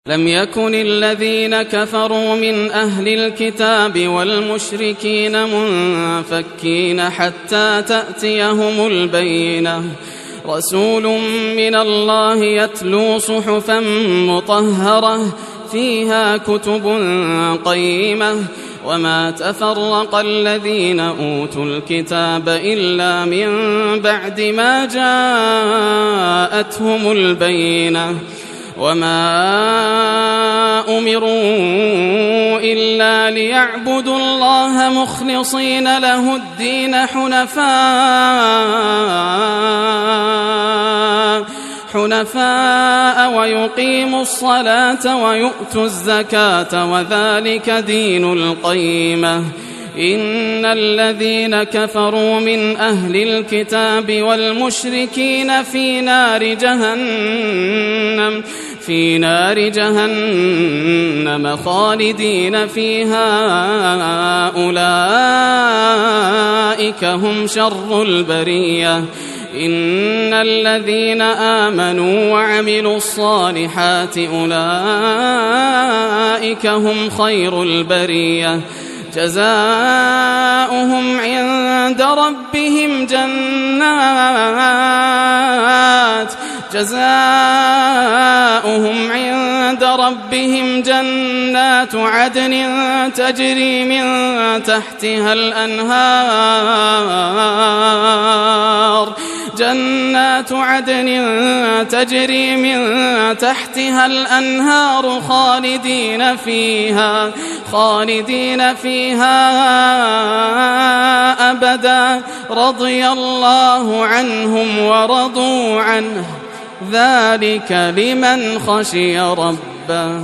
لم يكن الذين كفروا من أهل الكتاب والمشركين منفكين حتى تأتيهم البينة رسول من الله يتلو صحفا مطهرة فيها كتب قيمة وما تفرق الذين أوتوا الكتاب إلا من بعد ما جاءتهم البينة وما أمروا إلا ليعبدوا الله مخلصين له الدين حنفاء ويقيموا الصلاة ويؤتوا الزكاة وذلك دين القيمة إن الذين كفروا من أهل الكتاب والمشركين في نار جهنم خالدين فيها أولئك هم شر البرية إن الذين آمنوا وعملوا الصالحات أولئك هم خير البرية جزاؤهم عند ربهم جنات عدن تجري من تحتها الأنهار خالدين فيها أبدا رضي الله عنهم ورضوا عنه ذلك لمن خشي ربه.